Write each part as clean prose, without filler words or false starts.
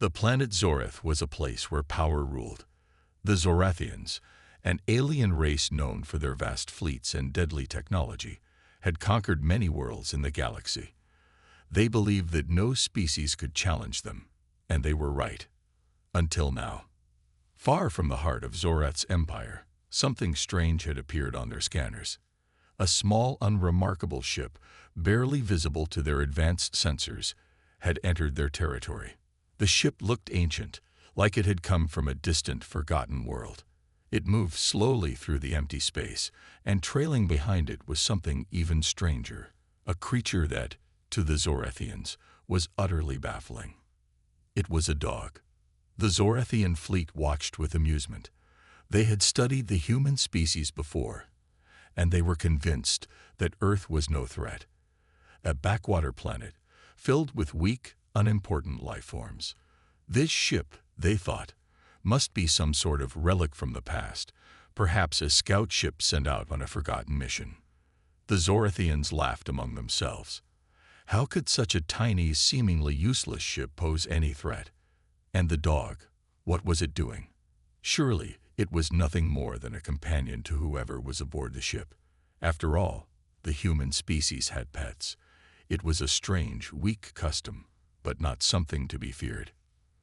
The planet Zoreth was a place where power ruled. The Zorathians, an alien race known for their vast fleets and deadly technology, had conquered many worlds in the galaxy. They believed that no species could challenge them, and they were right. Until now. Far from the heart of Zoreth's empire, something strange had appeared on their scanners. A small, unremarkable ship, barely visible to their advanced sensors, had entered their territory. The ship looked ancient, like it had come from a distant, forgotten world. It moved slowly through the empty space, and trailing behind it was something even stranger, a creature that, to the Zorathians, was utterly baffling. It was a dog. The Zorathian fleet watched with amusement. They had studied the human species before, and they were convinced that Earth was no threat. A backwater planet, filled with weak, unimportant life forms. This ship, they thought, must be some sort of relic from the past, perhaps a scout ship sent out on a forgotten mission. The Zorathians laughed among themselves. How could such a tiny, seemingly useless ship pose any threat? And the dog, what was it doing? Surely it was nothing more than a companion to whoever was aboard the ship. After all, the human species had pets. It was a strange, weak custom, but not something to be feared.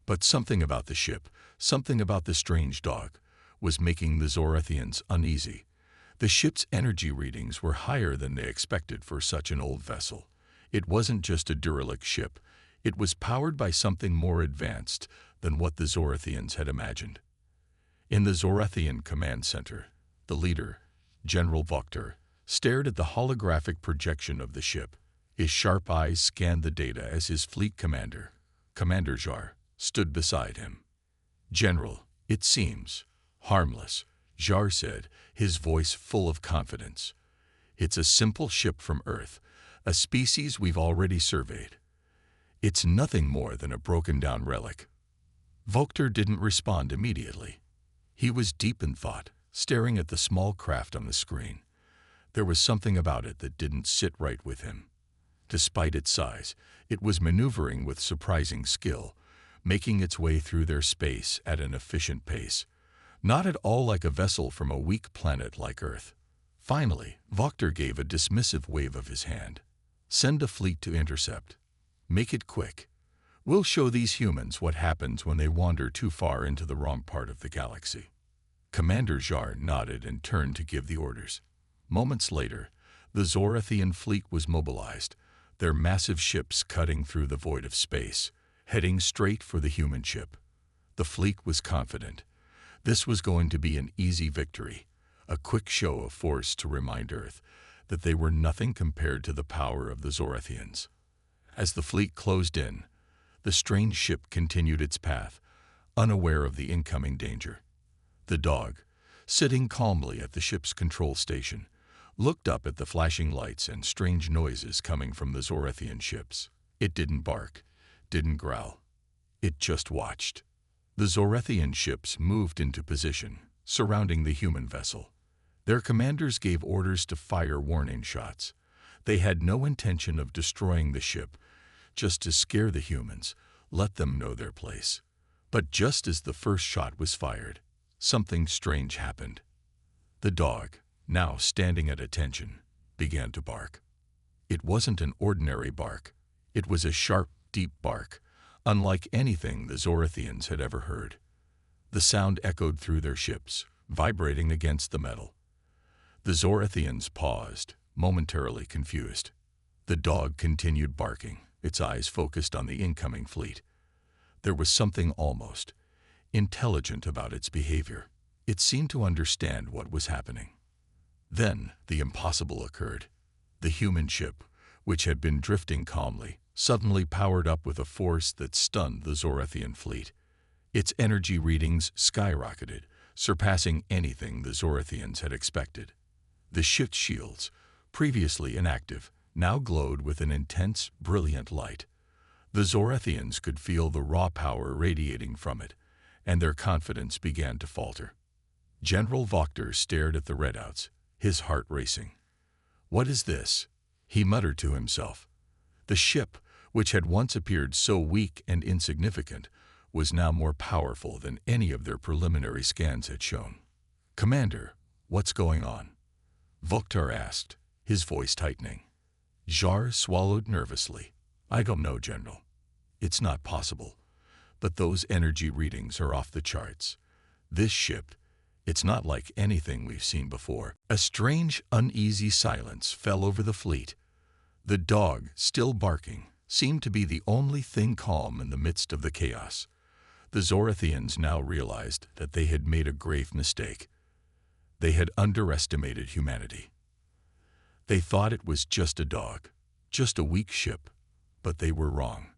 But something about the ship, something about the strange dog, was making the Zorathians uneasy. The ship's energy readings were higher than they expected for such an old vessel. It wasn't just a derelict ship. It was powered by something more advanced than what the Zorathians had imagined. In the Zorathian command center, the leader, General Vokter, stared at the holographic projection of the ship. His sharp eyes scanned the data as his fleet commander, Commander Jar, stood beside him. "General, it seems harmless," Jar said, his voice full of confidence. "It's a simple ship from Earth, a species we've already surveyed. It's nothing more than a broken-down relic." Vokter didn't respond immediately. He was deep in thought, staring at the small craft on the screen. There was something about it that didn't sit right with him. Despite its size, it was maneuvering with surprising skill, making its way through their space at an efficient pace, not at all like a vessel from a weak planet like Earth. Finally, Vokter gave a dismissive wave of his hand. "Send a fleet to intercept. Make it quick. We'll show these humans what happens when they wander too far into the wrong part of the galaxy." Commander Jar nodded and turned to give the orders. Moments later, the Zorathian fleet was mobilized, their massive ships cutting through the void of space, heading straight for the human ship. The fleet was confident. This was going to be an easy victory, a quick show of force to remind Earth that they were nothing compared to the power of the Zorathians. As the fleet closed in, the strange ship continued its path, unaware of the incoming danger. The dog, sitting calmly at the ship's control station, looked up at the flashing lights and strange noises coming from the Zorathian ships. It didn't bark, didn't growl. It just watched. The Zorathian ships moved into position, surrounding the human vessel. Their commanders gave orders to fire warning shots. They had no intention of destroying the ship, just to scare the humans, let them know their place. But just as the first shot was fired, something strange happened. The dog, now standing at attention, began to bark. It wasn't an ordinary bark. It was a sharp, deep bark, unlike anything the Zorathians had ever heard. The sound echoed through their ships, vibrating against the metal. The Zorathians paused, momentarily confused. The dog continued barking, its eyes focused on the incoming fleet. There was something almost intelligent about its behavior. It seemed to understand what was happening. Then the impossible occurred. The human ship, which had been drifting calmly, suddenly powered up with a force that stunned the Zorathian fleet. Its energy readings skyrocketed, surpassing anything the Zorathians had expected. The ship's shields, previously inactive, now glowed with an intense, brilliant light. The Zorathians could feel the raw power radiating from it, and their confidence began to falter. General Vokter stared at the redouts, his heart racing. "What is this?" he muttered to himself. The ship, which had once appeared so weak and insignificant, was now more powerful than any of their preliminary scans had shown. "Commander, what's going on?" Voktar asked, his voice tightening. Jar swallowed nervously. "I don't know, General. It's not possible. But those energy readings are off the charts. This ship, it's not like anything we've seen before." A strange, uneasy silence fell over the fleet. The dog, still barking, seemed to be the only thing calm in the midst of the chaos. The Zorathians now realized that they had made a grave mistake. They had underestimated humanity. They thought it was just a dog, just a weak ship, but they were wrong.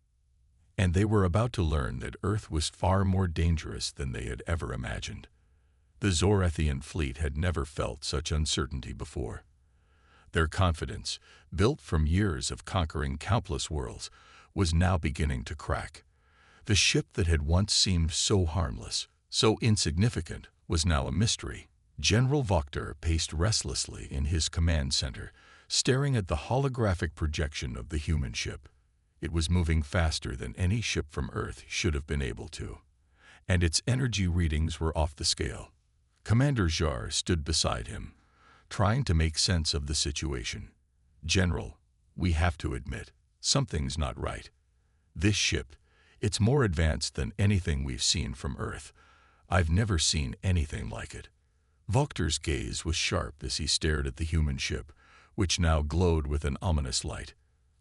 And they were about to learn that Earth was far more dangerous than they had ever imagined. The Zorathian fleet had never felt such uncertainty before. Their confidence, built from years of conquering countless worlds, was now beginning to crack. The ship that had once seemed so harmless, so insignificant, was now a mystery. General Voktar paced restlessly in his command center, staring at the holographic projection of the human ship. It was moving faster than any ship from Earth should have been able to, and its energy readings were off the scale. Commander Jar stood beside him, trying to make sense of the situation. "General, we have to admit, something's not right. This ship, it's more advanced than anything we've seen from Earth. I've never seen anything like it." Voktar's gaze was sharp as he stared at the human ship, which now glowed with an ominous light.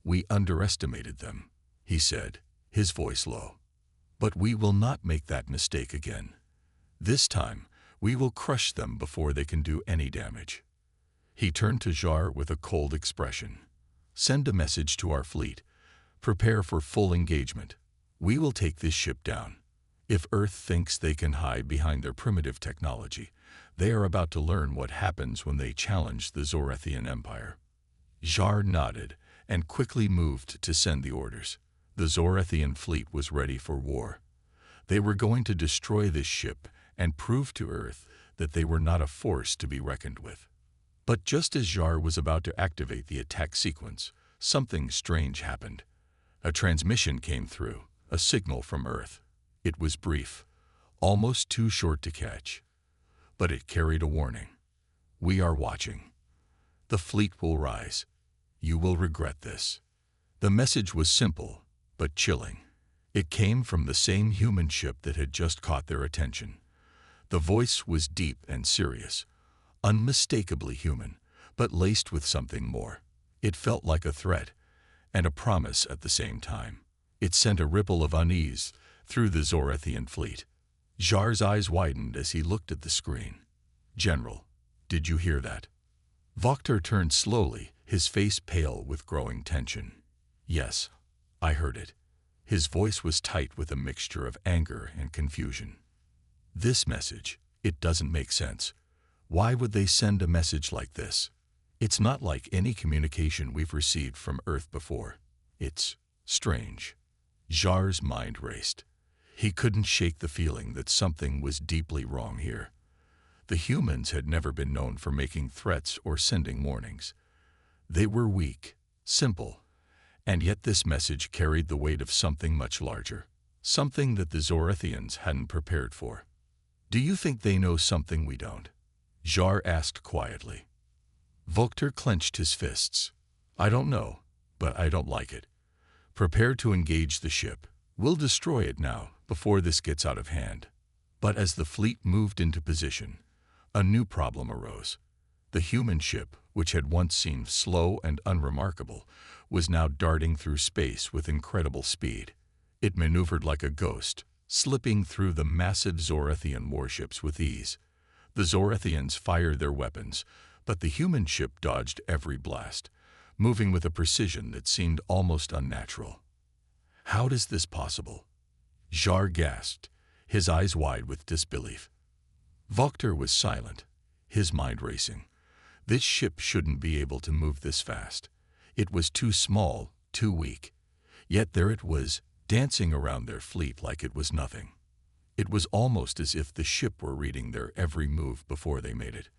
"We underestimated them," he said, his voice low. "But we will not make that mistake again. This time, we will crush them before they can do any damage." He turned to Jar with a cold expression. "Send a message to our fleet. Prepare for full engagement. We will take this ship down. If Earth thinks they can hide behind their primitive technology, they are about to learn what happens when they challenge the Zorathian Empire." Jar nodded and quickly moved to send the orders. The Zorathian fleet was ready for war. They were going to destroy this ship and prove to Earth that they were not a force to be reckoned with. But just as Jar was about to activate the attack sequence, something strange happened. A transmission came through, a signal from Earth. It was brief, almost too short to catch. But it carried a warning. "We are watching. The fleet will rise. You will regret this." The message was simple, but chilling. It came from the same human ship that had just caught their attention. The voice was deep and serious, unmistakably human, but laced with something more. It felt like a threat, and a promise at the same time. It sent a ripple of unease through the Zorathian fleet. Jar's eyes widened as he looked at the screen. "General, did you hear that?" Voktar turned slowly, his face pale with growing tension. "Yes, I heard it." His voice was tight with a mixture of anger and confusion. "This message, it doesn't make sense. Why would they send a message like this? It's not like any communication we've received from Earth before. It's strange." Jar's mind raced. He couldn't shake the feeling that something was deeply wrong here. The humans had never been known for making threats or sending warnings. They were weak, simple, and yet this message carried the weight of something much larger, something that the Zorathians hadn't prepared for. "Do you think they know something we don't?" Jar asked quietly. Voktar clenched his fists. "I don't know, but I don't like it. Prepare to engage the ship. We'll destroy it now, before this gets out of hand." But as the fleet moved into position, a new problem arose. The human ship, which had once seemed slow and unremarkable, was now darting through space with incredible speed. It maneuvered like a ghost, slipping through the massive Zorathian warships with ease. The Zorathians fired their weapons, but the human ship dodged every blast, moving with a precision that seemed almost unnatural. "How is this possible?" Jar gasped, his eyes wide with disbelief. Voktar was silent, his mind racing. This ship shouldn't be able to move this fast. It was too small, too weak. Yet there it was, dancing around their fleet like it was nothing. It was almost as if the ship were reading their every move before they made it.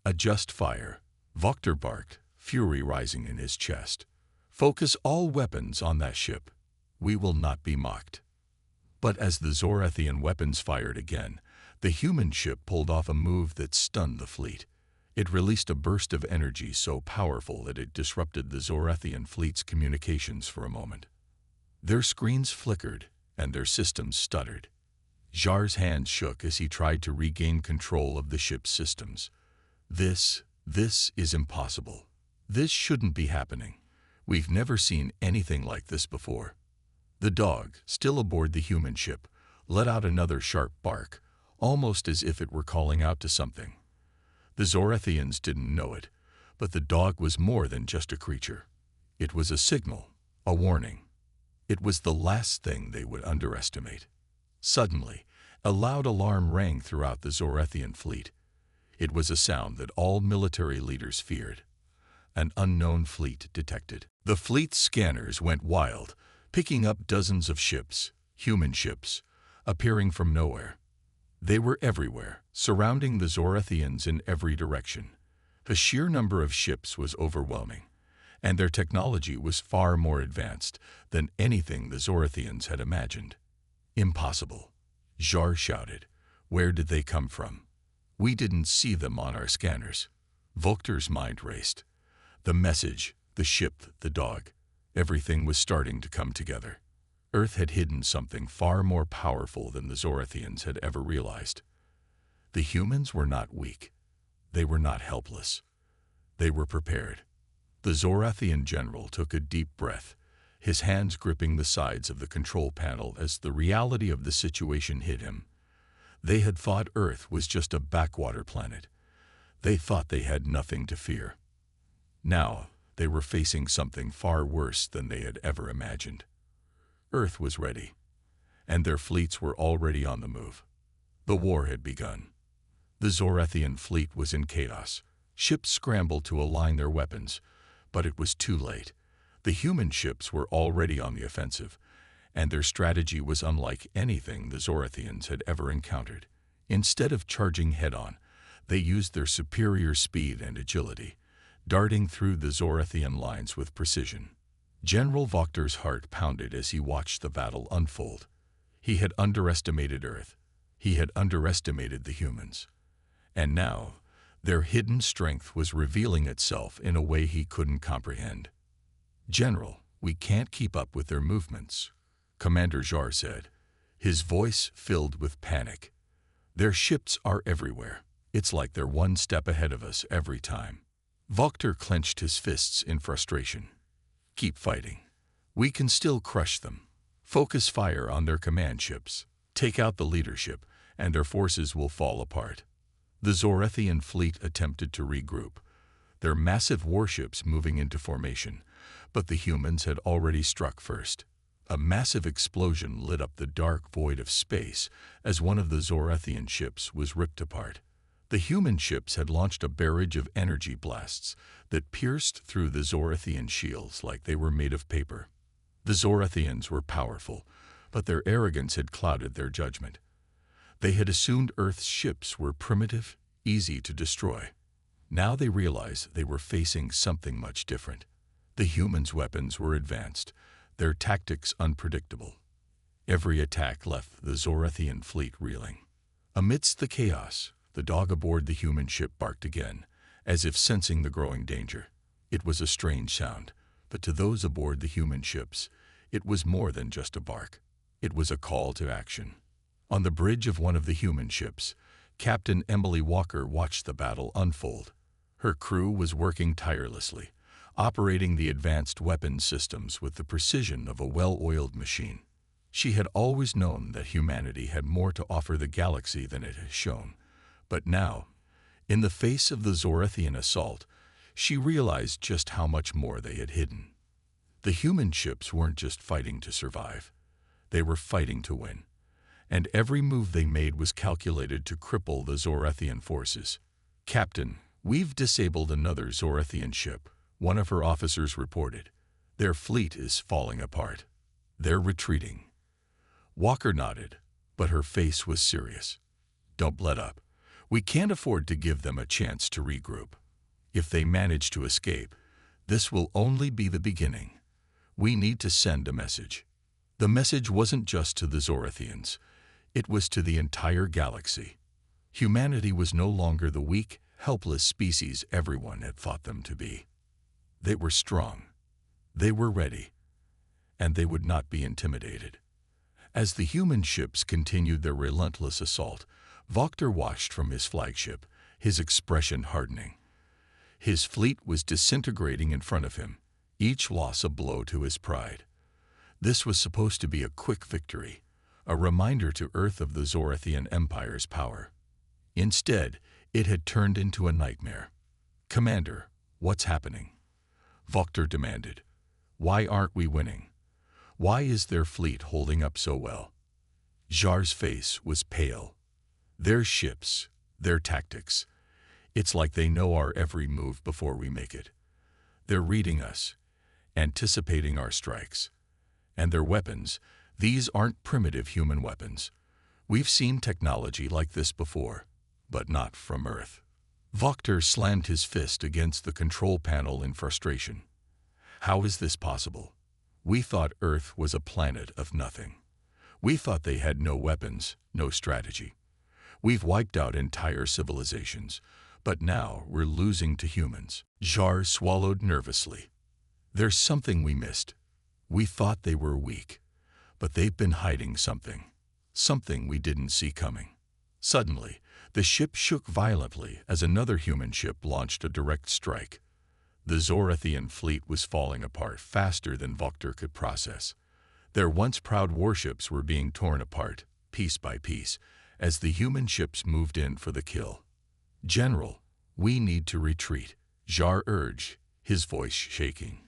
"Adjust fire," Voktar barked, fury rising in his chest. "Focus all weapons on that ship. We will not be mocked." But as the Zorathian weapons fired again, the human ship pulled off a move that stunned the fleet. It released a burst of energy so powerful that it disrupted the Zorathian fleet's communications for a moment. Their screens flickered, and their systems stuttered. Jar's hands shook as he tried to regain control of the ship's systems. This is impossible. This shouldn't be happening. We've never seen anything like this before. The dog, still aboard the human ship, let out another sharp bark, almost as if it were calling out to something. The Zorathians didn't know it, but the dog was more than just a creature. It was a signal, a warning. It was the last thing they would underestimate. Suddenly, a loud alarm rang throughout the Zorathian fleet. It was a sound that all military leaders feared. An unknown fleet detected. The fleet's scanners went wild, picking up dozens of ships, human ships, appearing from nowhere. They were everywhere, surrounding the Zorathians in every direction. The sheer number of ships was overwhelming, and their technology was far more advanced than anything the Zorathians had imagined. Impossible, Jar shouted. Where did they come from? We didn't see them on our scanners. Volkter's mind raced. The message, the ship, the dog, everything was starting to come together. Earth had hidden something far more powerful than the Zorathians had ever realized. The humans were not weak. They were not helpless. They were prepared. The Zorathian general took a deep breath, his hands gripping the sides of the control panel as the reality of the situation hit him. They had thought Earth was just a backwater planet. They thought they had nothing to fear. Now, they were facing something far worse than they had ever imagined. Earth was ready, and their fleets were already on the move. The war had begun. The Zorathian fleet was in chaos. Ships scrambled to align their weapons, but it was too late. The human ships were already on the offensive, and their strategy was unlike anything the Zorathians had ever encountered. Instead of charging head-on, they used their superior speed and agility, darting through the Zorathian lines with precision. General Volkter's heart pounded as he watched the battle unfold. He had underestimated Earth. He had underestimated the humans. And now, their hidden strength was revealing itself in a way he couldn't comprehend. "General, we can't keep up with their movements," Commander Jar said, his voice filled with panic. "Their ships are everywhere. It's like they're one step ahead of us every time." Volkter clenched his fists in frustration. "Keep fighting. We can still crush them. Focus fire on their command ships. Take out the leadership, and their forces will fall apart." The Zorathian fleet attempted to regroup, their massive warships moving into formation, but the humans had already struck first. A massive explosion lit up the dark void of space as one of the Zorathian ships was ripped apart. The human ships had launched a barrage of energy blasts that pierced through the Zorathian shields like they were made of paper. The Zorathians were powerful, but their arrogance had clouded their judgment. They had assumed Earth's ships were primitive, easy to destroy. Now they realized they were facing something much different. The humans' weapons were advanced, their tactics unpredictable. Every attack left the Zorathian fleet reeling. Amidst the chaos, the dog aboard the human ship barked again, as if sensing the growing danger. It was a strange sound, but to those aboard the human ships, it was more than just a bark. It was a call to action. On the bridge of one of the human ships, Captain Emily Walker watched the battle unfold. Her crew was working tirelessly, operating the advanced weapon systems with the precision of a well-oiled machine. She had always known that humanity had more to offer the galaxy than it had shown. But now, in the face of the Zorathian assault, she realized just how much more they had hidden. The human ships weren't just fighting to survive. They were fighting to win. And every move they made was calculated to cripple the Zorathian forces. "Captain, we've disabled another Zorathian ship," one of her officers reported. "Their fleet is falling apart. They're retreating." Walker nodded, but her face was serious. "Don't let up. We can't afford to give them a chance to regroup. If they manage to escape, this will only be the beginning. We need to send a message." The message wasn't just to the Zorathians, it was to the entire galaxy. Humanity was no longer the weak, helpless species everyone had thought them to be. They were strong, they were ready, and they would not be intimidated. As the human ships continued their relentless assault, Vokter watched from his flagship, his expression hardening. His fleet was disintegrating in front of him, each loss a blow to his pride. This was supposed to be a quick victory, a reminder to Earth of the Zorathian Empire's power. Instead, it had turned into a nightmare. "Commander, what's happening?" Vokter demanded. "Why aren't we winning? Why is their fleet holding up so well?" Jar's face was pale. "Their ships, their tactics. It's like they know our every move before we make it. They're reading us, anticipating our strikes. And their weapons, these aren't primitive human weapons. We've seen technology like this before, but not from Earth." Vokter slammed his fist against the control panel in frustration. "How is this possible? We thought Earth was a planet of nothing. We thought they had no weapons, no strategy. We've wiped out entire civilizations, but now we're losing to humans." Jar swallowed nervously. "There's something we missed. We thought they were weak, but they've been hiding something. Something we didn't see coming." Suddenly, the ship shook violently as another human ship launched a direct strike. The Zorathian fleet was falling apart faster than Vokter could process. Their once proud warships were being torn apart, piece by piece, as the human ships moved in for the kill. "General, we need to retreat," Jar urged, his voice shaking.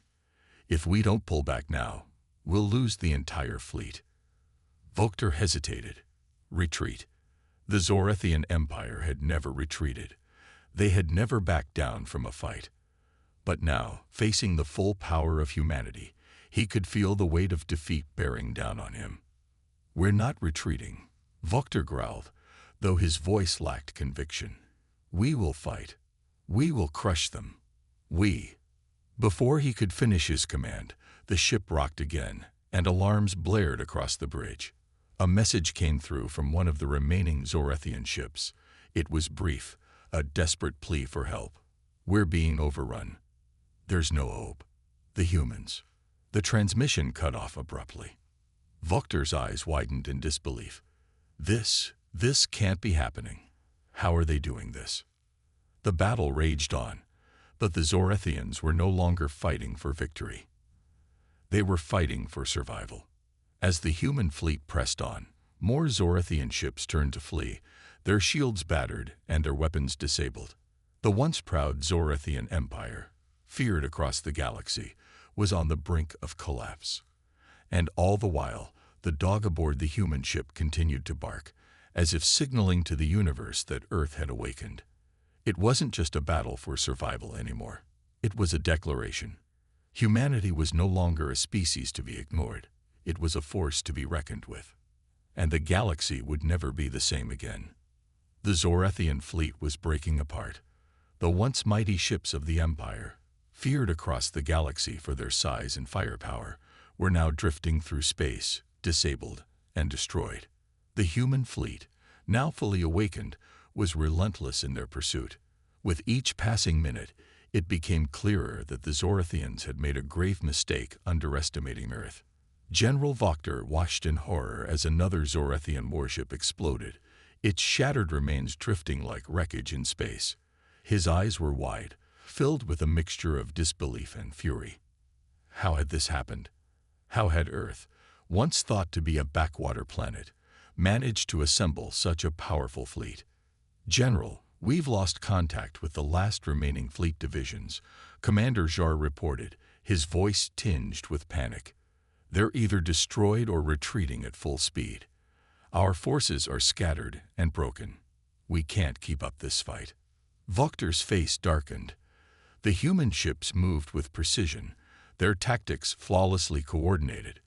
"If we don't pull back now, we'll lose the entire fleet." Vokter hesitated. Retreat. The Zorathian Empire had never retreated. They had never backed down from a fight. But now, facing the full power of humanity, he could feel the weight of defeat bearing down on him. "We're not retreating," Vokter growled, though his voice lacked conviction. "We will fight. We will crush them. We." Before he could finish his command, the ship rocked again, and alarms blared across the bridge. A message came through from one of the remaining Zorathian ships. It was brief, a desperate plea for help. "We're being overrun. There's no hope. The humans." The transmission cut off abruptly. Vokter's eyes widened in disbelief. This can't be happening. How are they doing this?" The battle raged on, but the Zorathians were no longer fighting for victory. They were fighting for survival. As the human fleet pressed on, more Zorathian ships turned to flee, their shields battered and their weapons disabled. The once proud Zorathian Empire, feared across the galaxy, was on the brink of collapse. And all the while, the dog aboard the human ship continued to bark, as if signaling to the universe that Earth had awakened. It wasn't just a battle for survival anymore. It was a declaration. Humanity was no longer a species to be ignored. It was a force to be reckoned with. And the galaxy would never be the same again. The Zorathian fleet was breaking apart. The once mighty ships of the Empire, feared across the galaxy for their size and firepower, were now drifting through space, disabled and destroyed. The human fleet, now fully awakened, was relentless in their pursuit. With each passing minute, it became clearer that the Zorathians had made a grave mistake underestimating Earth. General Vokter watched in horror as another Zorathian warship exploded, its shattered remains drifting like wreckage in space. His eyes were wide, filled with a mixture of disbelief and fury. How had this happened? How had Earth, once thought to be a backwater planet, managed to assemble such a powerful fleet? "General, we've lost contact with the last remaining fleet divisions," Commander Jar reported, his voice tinged with panic. "They're either destroyed or retreating at full speed. Our forces are scattered and broken. We can't keep up this fight." Vokter's face darkened. The human ships moved with precision, their tactics flawlessly coordinated.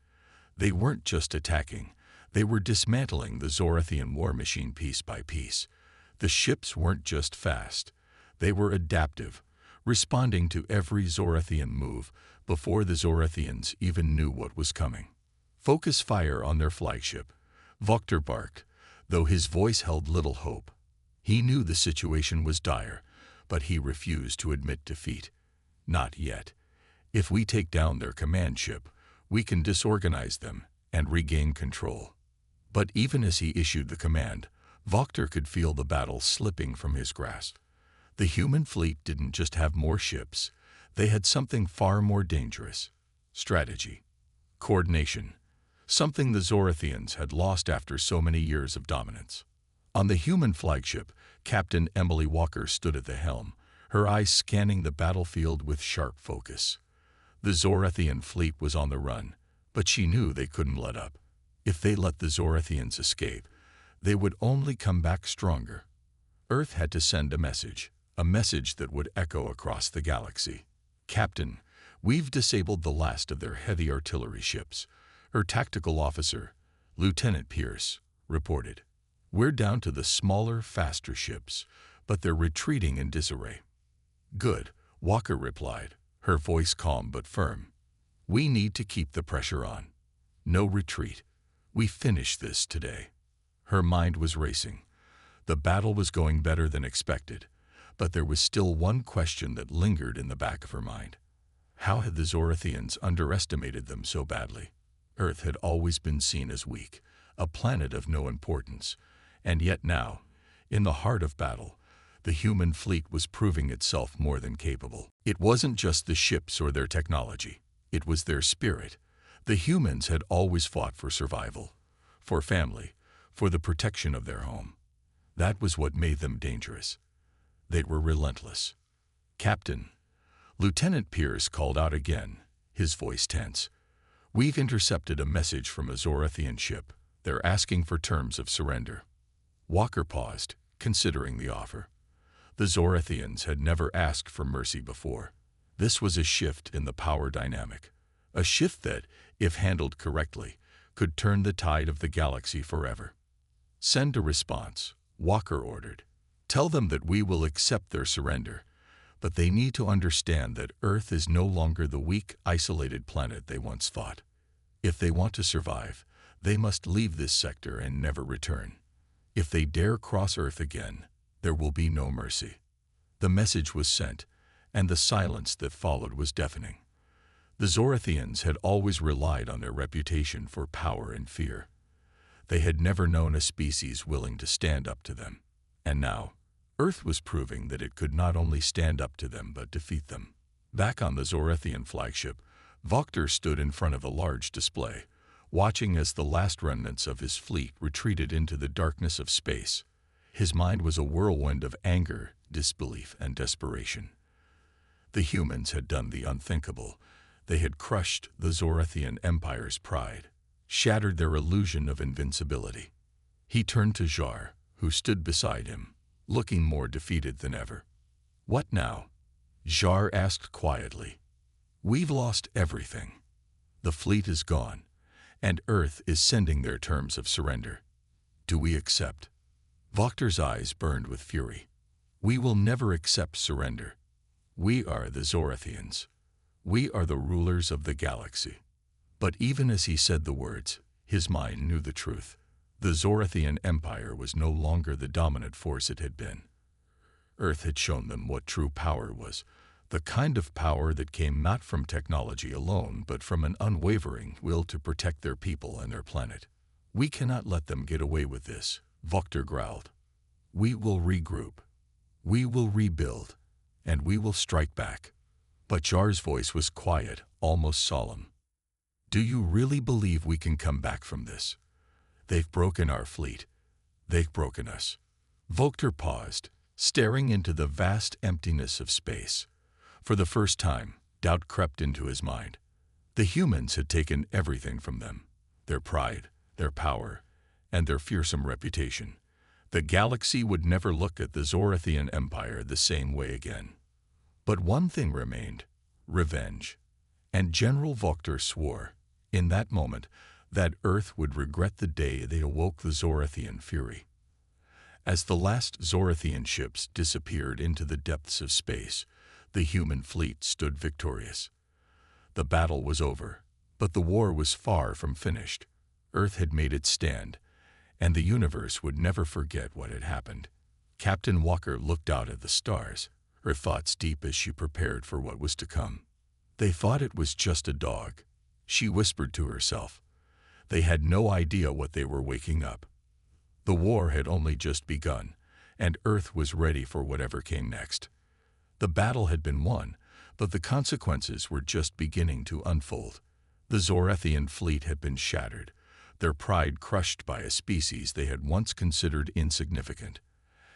They weren't just attacking, they were dismantling the Zorathian war machine piece by piece. The ships weren't just fast, they were adaptive, responding to every Zorathian move before the Zorathians even knew what was coming. Focus fire on their flagship, Vokter barked, though his voice held little hope. He knew the situation was dire, but he refused to admit defeat. Not yet. If we take down their command ship, we can disorganize them and regain control. But even as he issued the command, Vokter could feel the battle slipping from his grasp. The human fleet didn't just have more ships, they had something far more dangerous. Strategy. Coordination. Something the Zorathians had lost after so many years of dominance. On the human flagship, Captain Emily Walker stood at the helm, her eyes scanning the battlefield with sharp focus. The Zorathian fleet was on the run, but she knew they couldn't let up. If they let the Zorathians escape, they would only come back stronger. Earth had to send a message that would echo across the galaxy. Captain, we've disabled the last of their heavy artillery ships, her tactical officer, Lieutenant Pierce, reported. We're down to the smaller, faster ships, but they're retreating in disarray. Good, Walker replied, her voice calm but firm. We need to keep the pressure on. No retreat. We finish this today. Her mind was racing. The battle was going better than expected, but there was still one question that lingered in the back of her mind. How had the Zorathians underestimated them so badly? Earth had always been seen as weak, a planet of no importance, and yet now, in the heart of battle, the human fleet was proving itself more than capable. It wasn't just the ships or their technology, it was their spirit. The humans had always fought for survival, for family, for the protection of their home. That was what made them dangerous. They were relentless. Captain, Lieutenant Pierce called out again, his voice tense. We've intercepted a message from a Zorathian ship. They're asking for terms of surrender. Walker paused, considering the offer. The Zorathians had never asked for mercy before. This was a shift in the power dynamic. A shift that, if handled correctly, could turn the tide of the galaxy forever. Send a response, Walker ordered. Tell them that we will accept their surrender, but they need to understand that Earth is no longer the weak, isolated planet they once thought. If they want to survive, they must leave this sector and never return. If they dare cross Earth again, there will be no mercy. The message was sent, and the silence that followed was deafening. The Zorathians had always relied on their reputation for power and fear. They had never known a species willing to stand up to them. And now, Earth was proving that it could not only stand up to them but defeat them. Back on the Zorathian flagship, Vokter stood in front of a large display, watching as the last remnants of his fleet retreated into the darkness of space. His mind was a whirlwind of anger, disbelief, and desperation. The humans had done the unthinkable. They had crushed the Zorathian Empire's pride, shattered their illusion of invincibility. He turned to Jar, who stood beside him, looking more defeated than ever. What now? Jar asked quietly. We've lost everything. The fleet is gone, and Earth is sending their terms of surrender. Do we accept? Vokter's eyes burned with fury. We will never accept surrender. We are the Zorathians. We are the rulers of the galaxy. But even as he said the words, his mind knew the truth. The Zorathian Empire was no longer the dominant force it had been. Earth had shown them what true power was, the kind of power that came not from technology alone, but from an unwavering will to protect their people and their planet. We cannot let them get away with this, Vokter growled. We will regroup. We will rebuild, and we will strike back. But Jar's voice was quiet, almost solemn. Do you really believe we can come back from this? They've broken our fleet. They've broken us. Vokter paused, staring into the vast emptiness of space. For the first time, doubt crept into his mind. The humans had taken everything from them, their pride, their power, and their fearsome reputation. The galaxy would never look at the Zorathian Empire the same way again. But one thing remained, revenge. And General Vokter swore, in that moment, that Earth would regret the day they awoke the Zorathian fury. As the last Zorathian ships disappeared into the depths of space, the human fleet stood victorious. The battle was over, But the war was far from finished. Earth had made its stand, and the universe would never forget what had happened. Captain Walker looked out at the stars, her thoughts deep as she prepared for what was to come. They thought it was just a dog, she whispered to herself. They had no idea what they were waking up. The war had only just begun, and Earth was ready for whatever came next. The battle had been won, but the consequences were just beginning to unfold. The Zorathian fleet had been shattered, their pride crushed by a species they had once considered insignificant.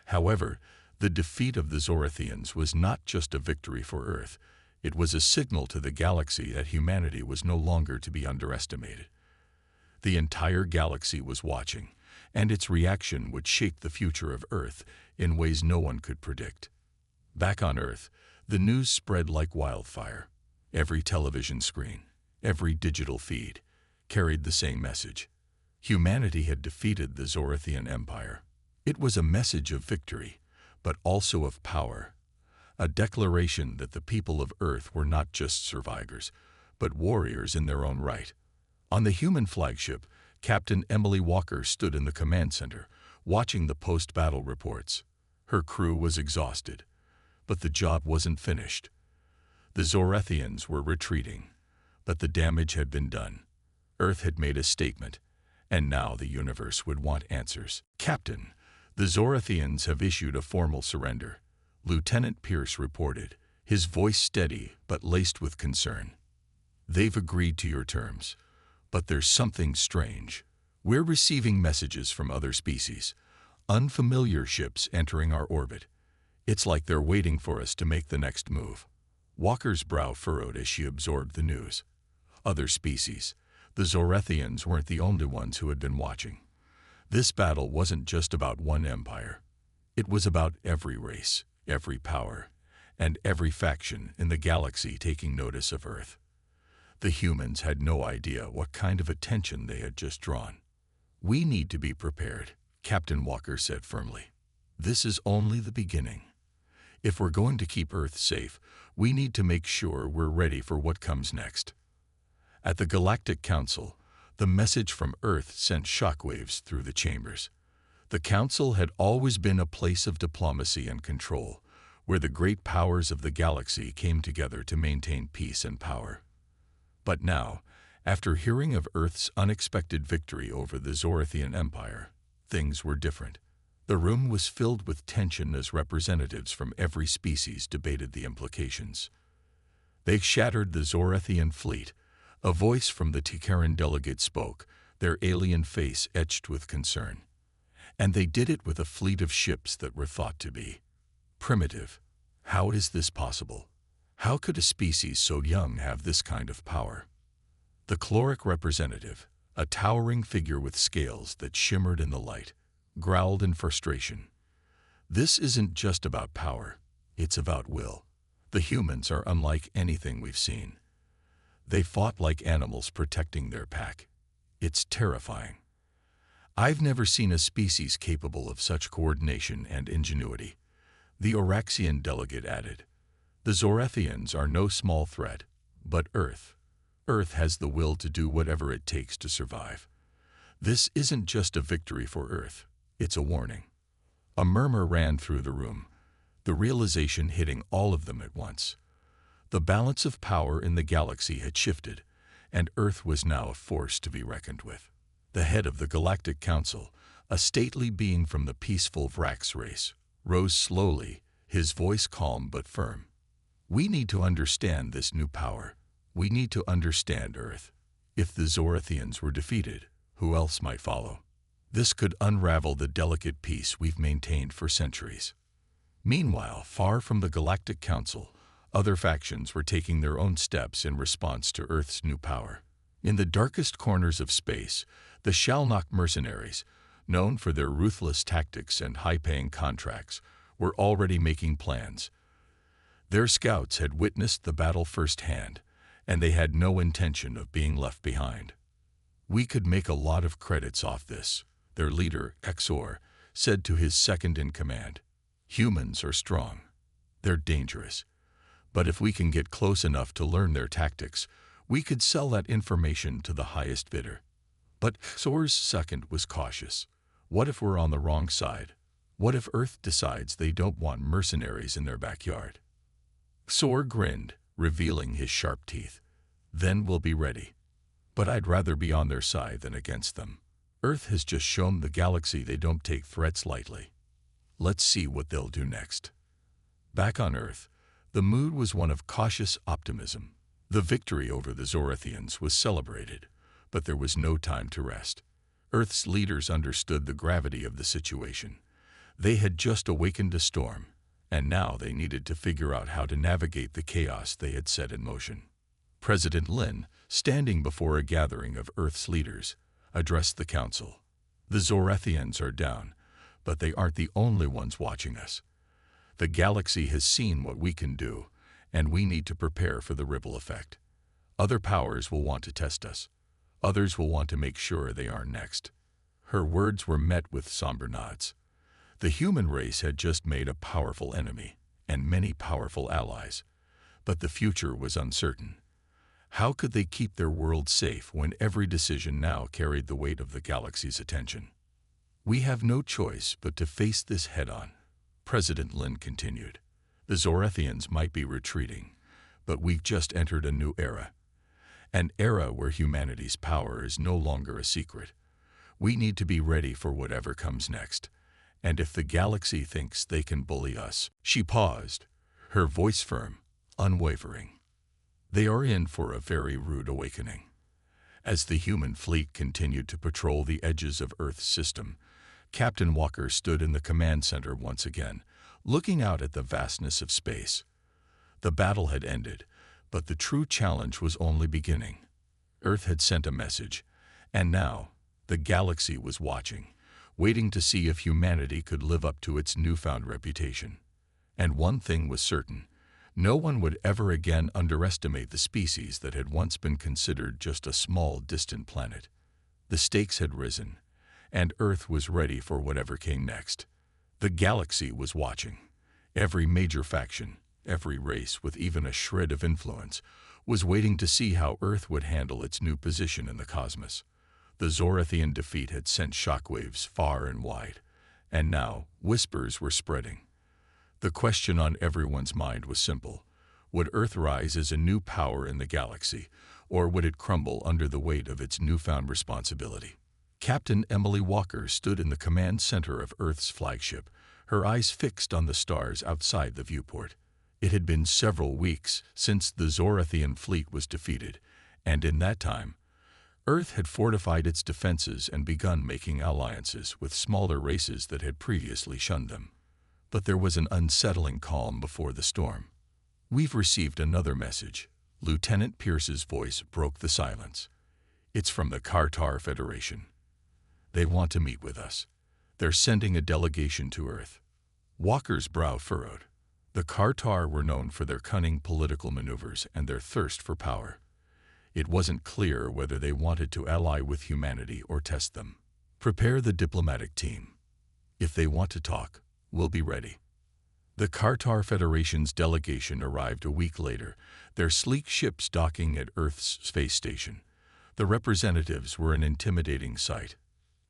However, the defeat of the Zorathians was not just a victory for Earth. It was a signal to the galaxy that humanity was no longer to be underestimated. The entire galaxy was watching, and its reaction would shape the future of Earth in ways no one could predict. Back on Earth, the news spread like wildfire. Every television screen, every digital feed, carried the same message. Humanity had defeated the Zorathian Empire. It was a message of victory, but also of power. A declaration that the people of Earth were not just survivors, but warriors in their own right. On the human flagship, Captain Emily Walker stood in the command center, watching the post-battle reports. Her crew was exhausted, but the job wasn't finished. The Zorathians were retreating, but the damage had been done. Earth had made a statement, and now the universe would want answers. Captain, the Zorathians have issued a formal surrender, Lieutenant Pierce reported, his voice steady but laced with concern. They've agreed to your terms, but there's something strange. We're receiving messages from other species, unfamiliar ships entering our orbit. It's like they're waiting for us to make the next move. Walker's brow furrowed as she absorbed the news. Other species. The Zorathians weren't the only ones who had been watching. This battle wasn't just about one empire. It was about every race, every power, and every faction in the galaxy taking notice of Earth. The humans had no idea what kind of attention they had just drawn. We need to be prepared, Captain Walker said firmly. This is only the beginning. If we're going to keep Earth safe, we need to make sure we're ready for what comes next. At the Galactic Council, the message from Earth sent shockwaves through the chambers. The Council had always been a place of diplomacy and control, where the great powers of the galaxy came together to maintain peace and power. But now, after hearing of Earth's unexpected victory over the Zorathian Empire, things were different. The room was filled with tension as representatives from every species debated the implications. They shattered the Zorathian fleet. A voice from the Tikaran delegate spoke, their alien face etched with concern. And they did it with a fleet of ships that were thought to be primitive. How is this possible? How could a species so young have this kind of power? The Chloric representative, a towering figure with scales that shimmered in the light, growled in frustration. This isn't just about power, it's about will. The humans are unlike anything we've seen. They fought like animals protecting their pack. It's terrifying. I've never seen a species capable of such coordination and ingenuity, the Oraxian delegate added. The Zorathians are no small threat, but Earth has the will to do whatever it takes to survive. This isn't just a victory for Earth, it's a warning. A murmur ran through the room, the realization hitting all of them at once. The balance of power in the galaxy had shifted, and Earth was now a force to be reckoned with. The head of the Galactic Council, a stately being from the peaceful Vrax race, rose slowly, his voice calm but firm. We need to understand this new power. We need to understand Earth. If the Zorathians were defeated, who else might follow? This could unravel the delicate peace we've maintained for centuries. Meanwhile, far from the Galactic Council, other factions were taking their own steps in response to Earth's new power. In the darkest corners of space, the Shalnok mercenaries, known for their ruthless tactics and high-paying contracts, were already making plans. Their scouts had witnessed the battle firsthand, and they had no intention of being left behind. We could make a lot of credits off this, their leader, Exor, said to his second-in-command. Humans are strong. They're dangerous. But if we can get close enough to learn their tactics, We could sell that information to the highest bidder. But Soar's second was cautious. What if we're on the wrong side? What if Earth decides they don't want mercenaries in their backyard? Soar grinned, revealing his sharp teeth. Then we'll be ready. But I'd rather be on their side than against them. Earth has just shown the galaxy they don't take threats lightly. Let's see what they'll do next. Back on Earth, the mood was one of cautious optimism. The victory over the Zorathians was celebrated, but there was no time to rest. Earth's leaders understood the gravity of the situation. They had just awakened a storm, and now they needed to figure out how to navigate the chaos they had set in motion. President Lin, standing before a gathering of Earth's leaders, addressed the council. The Zorathians are down, but they aren't the only ones watching us. The galaxy has seen what we can do, and we need to prepare for the ripple effect. Other powers will want to test us. Others will want to make sure they are next. Her words were met with somber nods. The human race had just made a powerful enemy, and many powerful allies. But the future was uncertain. How could they keep their world safe when every decision now carried the weight of the galaxy's attention? We have no choice but to face this head-on, President Lin continued. The Zorathians might be retreating, but we've just entered a new era. An era where humanity's power is no longer a secret. We need to be ready for whatever comes next. And if the galaxy thinks they can bully us, she paused, her voice firm, unwavering. They are in for a very rude awakening. As the human fleet continued to patrol the edges of Earth's system, Captain Walker stood in the command center once again, looking out at the vastness of space. The battle had ended, but the true challenge was only beginning. Earth had sent a message, and now the galaxy was watching, waiting to see if humanity could live up to its newfound reputation. And one thing was certain. No one would ever again underestimate the species that had once been considered just a small, distant planet. The stakes had risen, and Earth was ready for whatever came next. The galaxy was watching. Every major faction, every race with even a shred of influence, was waiting to see how Earth would handle its new position in the cosmos. The Zorathian defeat had sent shockwaves far and wide, and now whispers were spreading. The question on everyone's mind was simple. Would Earth rise as a new power in the galaxy, or would it crumble under the weight of its newfound responsibility? Captain Emily Walker stood in the command center of Earth's flagship, her eyes fixed on the stars outside the viewport. It had been several weeks since the Zorathian fleet was defeated, and in that time, Earth had fortified its defenses and begun making alliances with smaller races that had previously shunned them. But there was an unsettling calm before the storm. "We've received another message." Lieutenant Pierce's voice broke the silence. "It's from the Kartar Federation. They want to meet with us. They're sending a delegation to Earth." Walker's brow furrowed. The Kartar were known for their cunning political maneuvers and their thirst for power. It wasn't clear whether they wanted to ally with humanity or test them. "Prepare the diplomatic team. If they want to talk, we'll be ready." The Kartar Federation's delegation arrived a week later, their sleek ships docking at Earth's space station. The representatives were an intimidating sight.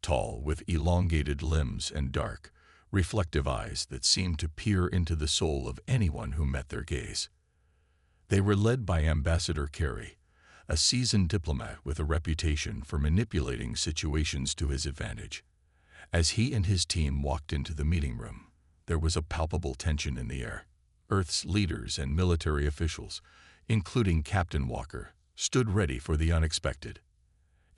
Tall, with elongated limbs and dark, reflective eyes that seemed to peer into the soul of anyone who met their gaze. They were led by Ambassador Carey, a seasoned diplomat with a reputation for manipulating situations to his advantage. As he and his team walked into the meeting room, there was a palpable tension in the air. Earth's leaders and military officials, including Captain Walker, stood ready for the unexpected.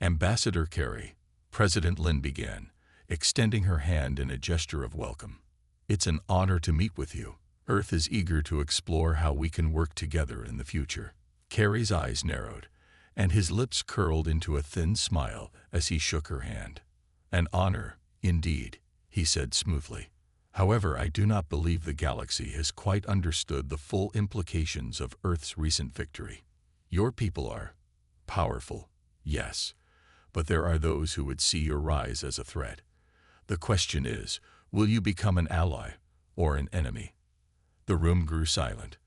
"Ambassador Carey," President Lin began, extending her hand in a gesture of welcome. "It's an honor to meet with you. Earth is eager to explore how we can work together in the future." Carey's eyes narrowed, and his lips curled into a thin smile as he shook her hand. "An honor, indeed," he said smoothly. "However, I do not believe the galaxy has quite understood the full implications of Earth's recent victory. Your people are powerful, yes, but there are those who would see your rise as a threat. The question is, will you become an ally or an enemy?" The room grew silent.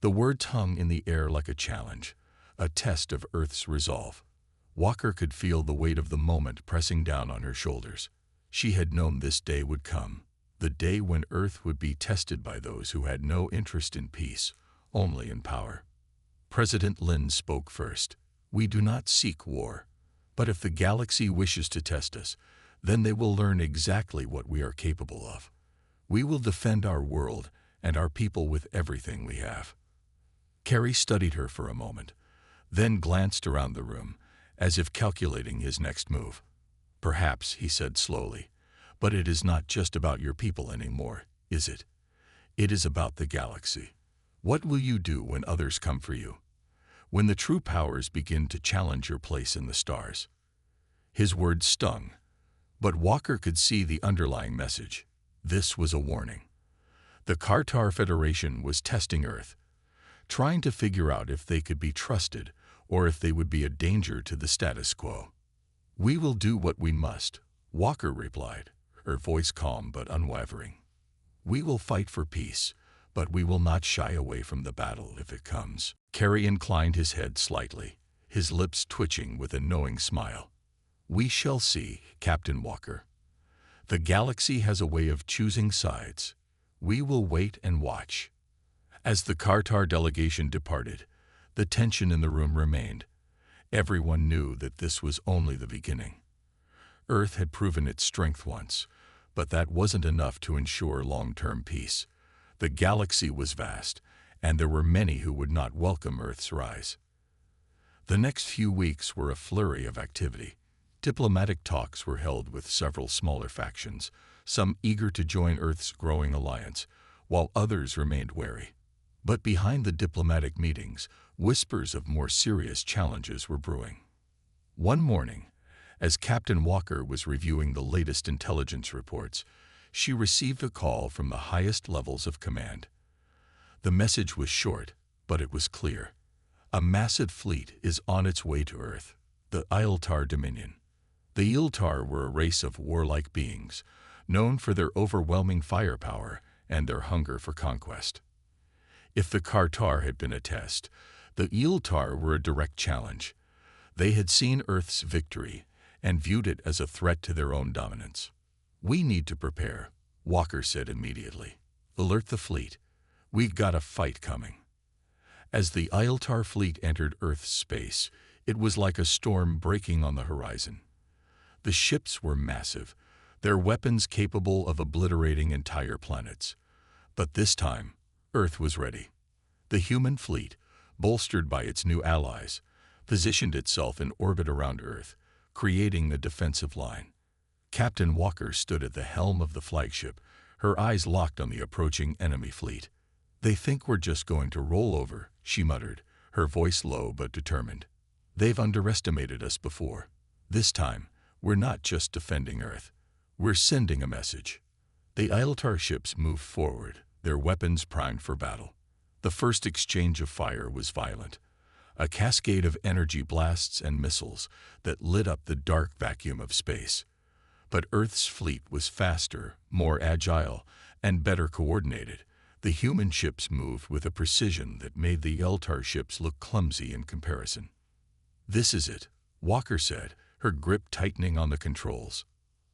The words hung in the air like a challenge, a test of Earth's resolve. Walker could feel the weight of the moment pressing down on her shoulders. She had known this day would come, the day when Earth would be tested by those who had no interest in peace, only in power. President Lin spoke first. "We do not seek war, but if the galaxy wishes to test us, then they will learn exactly what we are capable of. We will defend our world and our people with everything we have." Carrie studied her for a moment, then glanced around the room, as if calculating his next move. "Perhaps," he said slowly, "but it is not just about your people anymore, is it? It is about the galaxy. What will you do when others come for you? When the true powers begin to challenge your place in the stars?" His words stung, but Walker could see the underlying message. This was a warning. The Kartar Federation was testing Earth, trying to figure out if they could be trusted or if they would be a danger to the status quo. "We will do what we must," Walker replied, her voice calm but unwavering. "We will fight for peace, but we will not shy away from the battle if it comes." Carrie inclined his head slightly, his lips twitching with a knowing smile. "We shall see, Captain Walker. The galaxy has a way of choosing sides. We will wait and watch." As the Kartar delegation departed, the tension in the room remained. Everyone knew that this was only the beginning. Earth had proven its strength once, but that wasn't enough to ensure long-term peace. The galaxy was vast, and there were many who would not welcome Earth's rise. The next few weeks were a flurry of activity. Diplomatic talks were held with several smaller factions, some eager to join Earth's growing alliance, while others remained wary. But behind the diplomatic meetings, whispers of more serious challenges were brewing. One morning, as Captain Walker was reviewing the latest intelligence reports, she received a call from the highest levels of command. The message was short, but it was clear. A massive fleet is on its way to Earth, the Iltar Dominion. The Iltar were a race of warlike beings, known for their overwhelming firepower and their hunger for conquest. If the Kartar had been a test, the Iltar were a direct challenge. They had seen Earth's victory and viewed it as a threat to their own dominance. "We need to prepare," Walker said immediately. "Alert the fleet. We've got a fight coming." As the Iltar fleet entered Earth's space, it was like a storm breaking on the horizon. The ships were massive, their weapons capable of obliterating entire planets. But this time, Earth was ready. The human fleet, bolstered by its new allies, positioned itself in orbit around Earth, creating a defensive line. Captain Walker stood at the helm of the flagship, her eyes locked on the approaching enemy fleet. "They think we're just going to roll over," she muttered, her voice low but determined. "They've underestimated us before. This time, we're not just defending Earth. We're sending a message." The Iltar ships moved forward, their weapons primed for battle. The first exchange of fire was violent, a cascade of energy blasts and missiles that lit up the dark vacuum of space. But Earth's fleet was faster, more agile, and better coordinated. The human ships moved with a precision that made the Iltar ships look clumsy in comparison. "This is it," Walker said, her grip tightening on the controls.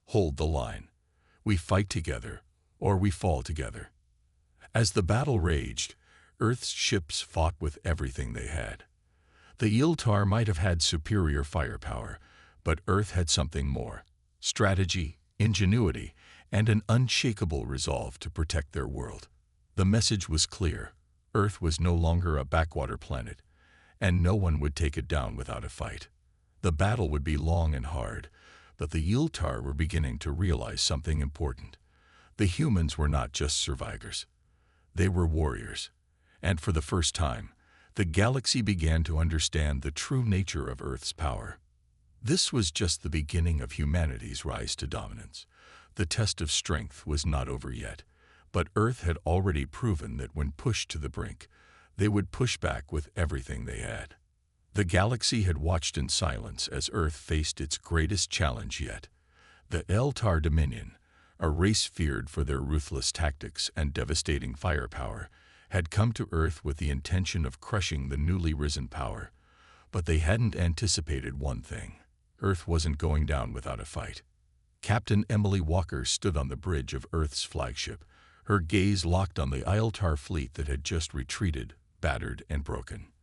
"Hold the line. We fight together, or we fall together." As the battle raged, Earth's ships fought with everything they had. The Iltar might have had superior firepower, but Earth had something more: strategy, ingenuity, and an unshakable resolve to protect their world. The message was clear: Earth was no longer a backwater planet, and no one would take it down without a fight. The battle would be long and hard, but the Iltar were beginning to realize something important. The humans were not just survivors. They were warriors. And for the first time, the galaxy began to understand the true nature of Earth's power. This was just the beginning of humanity's rise to dominance. The test of strength was not over yet, but Earth had already proven that when pushed to the brink, they would push back with everything they had. The galaxy had watched in silence as Earth faced its greatest challenge yet. The Iltar Dominion, a race feared for their ruthless tactics and devastating firepower, had come to Earth with the intention of crushing the newly risen power. But they hadn't anticipated one thing. Earth wasn't going down without a fight. Captain Emily Walker stood on the bridge of Earth's flagship, her gaze locked on the Iltar fleet that had just retreated, battered and broken.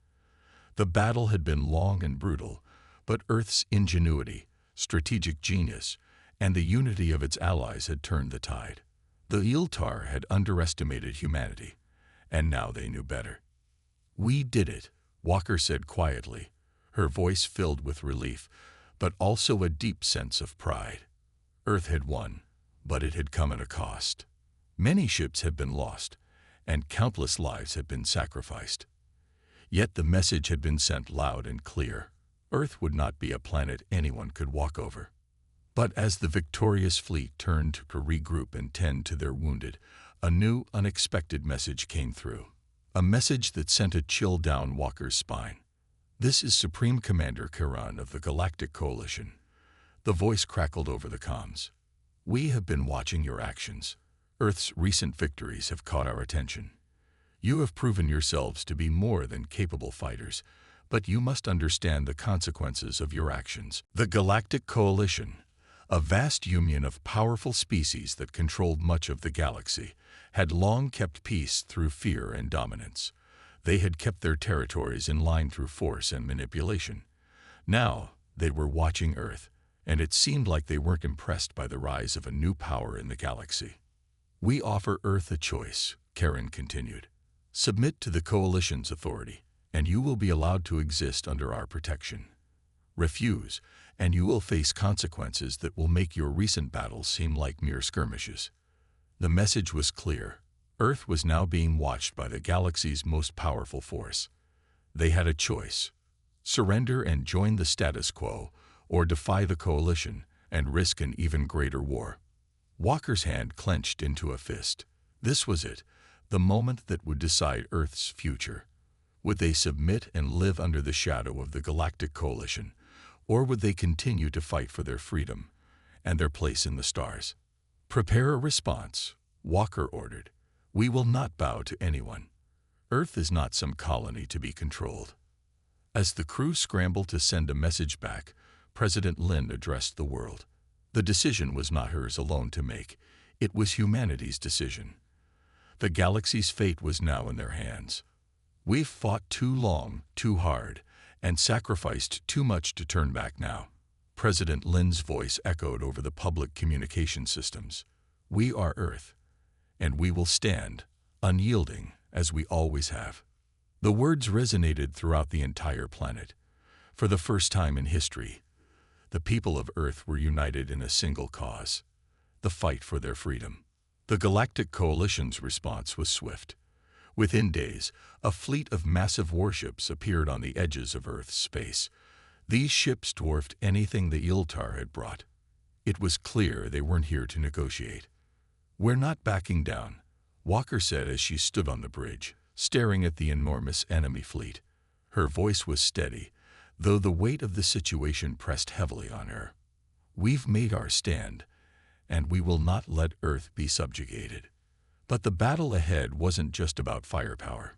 The battle had been long and brutal, but Earth's ingenuity, strategic genius, and the unity of its allies had turned the tide. The Iltar had underestimated humanity, and now they knew better. "We did it," Walker said quietly, her voice filled with relief, but also a deep sense of pride. Earth had won, but it had come at a cost. Many ships had been lost, and countless lives had been sacrificed. Yet the message had been sent loud and clear. Earth would not be a planet anyone could walk over. But as the victorious fleet turned to regroup and tend to their wounded, a new, unexpected message came through. A message that sent a chill down Walker's spine. "This is Supreme Commander Kiran of the Galactic Coalition." The voice crackled over the comms. "We have been watching your actions. Earth's recent victories have caught our attention. You have proven yourselves to be more than capable fighters, but you must understand the consequences of your actions." The Galactic Coalition, a vast union of powerful species that controlled much of the galaxy, had long kept peace through fear and dominance. They had kept their territories in line through force and manipulation. Now they were watching Earth, and it seemed like they weren't impressed by the rise of a new power in the galaxy. "We offer Earth a choice," Karen continued. "Submit to the Coalition's authority, and you will be allowed to exist under our protection. Refuse, and you will face consequences that will make your recent battles seem like mere skirmishes." The message was clear. Earth was now being watched by the galaxy's most powerful force. They had a choice: surrender and join the status quo, or defy the Coalition and risk an even greater war. Walker's hand clenched into a fist. This was it, the moment that would decide Earth's future. Would they submit and live under the shadow of the Galactic Coalition, or would they continue to fight for their freedom and their place in the stars? "Prepare a response," Walker ordered. "We will not bow to anyone. Earth is not some colony to be controlled." As the crew scrambled to send a message back, President Lin addressed the world. The decision was not hers alone to make. It was humanity's decision. The galaxy's fate was now in their hands. "We've fought too long, too hard, and sacrificed too much to turn back now." President Lin's voice echoed over the public communication systems. "We are Earth, and we will stand, unyielding, as we always have." The words resonated throughout the entire planet. For the first time in history, the people of Earth were united in a single cause: the fight for their freedom. The Galactic Coalition's response was swift. Within days, a fleet of massive warships appeared on the edges of Earth's space. These ships dwarfed anything the Iltar had brought. It was clear they weren't here to negotiate. "We're not backing down," Walker said as she stood on the bridge, staring at the enormous enemy fleet. Her voice was steady, though the weight of the situation pressed heavily on her. "We've made our stand, and we will not let Earth be subjugated." But the battle ahead wasn't just about firepower.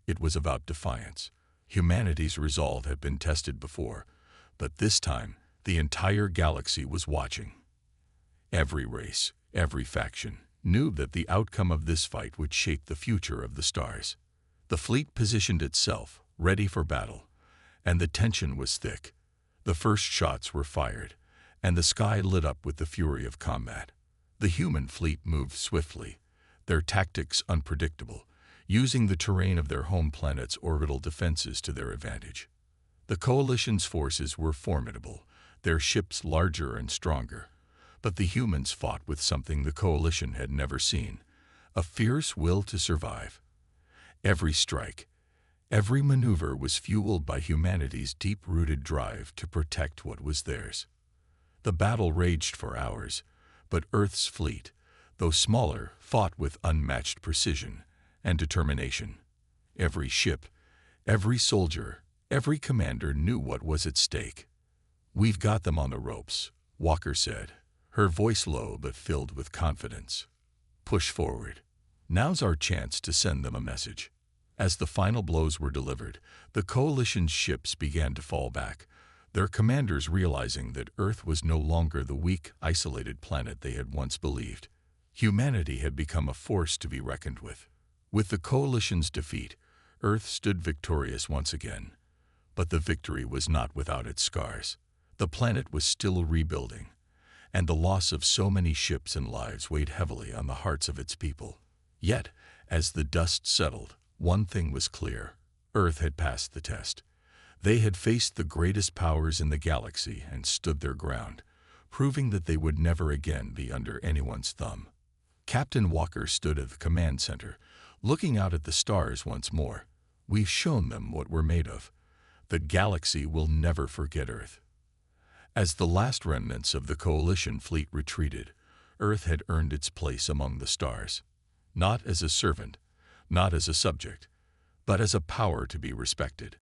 It was about defiance. Humanity's resolve had been tested before, but this time the entire galaxy was watching. Every race, every faction, knew that the outcome of this fight would shape the future of the stars. The fleet positioned itself, ready for battle, and the tension was thick. The first shots were fired, and the sky lit up with the fury of combat. The human fleet moved swiftly, their tactics unpredictable, using the terrain of their home planet's orbital defenses to their advantage. The Coalition's forces were formidable, their ships larger and stronger, but the humans fought with something the Coalition had never seen: a fierce will to survive. Every strike, every maneuver was fueled by humanity's deep-rooted drive to protect what was theirs. The battle raged for hours, but Earth's fleet, though smaller, fought with unmatched precision and determination. Every ship, every soldier, every commander knew what was at stake. "We've got them on the ropes," Walker said, her voice low but filled with confidence. "Push forward. Now's our chance to send them a message." As the final blows were delivered, the coalition's ships began to fall back, their commanders realizing that Earth was no longer the weak, isolated planet they had once believed. Humanity had become a force to be reckoned with. With the coalition's defeat, Earth stood victorious once again. But the victory was not without its scars. The planet was still rebuilding, and the loss of so many ships and lives weighed heavily on the hearts of its people. Yet, as the dust settled, one thing was clear: Earth had passed the test. They had faced the greatest powers in the galaxy and stood their ground, proving that they would never again be under anyone's thumb. Captain Walker stood at the command center, looking out at the stars once more. "We've shown them what we're made of. The galaxy will never forget Earth." As the last remnants of the coalition fleet retreated, Earth had earned its place among the stars, not as a servant, not as a subject, but as a power to be respected.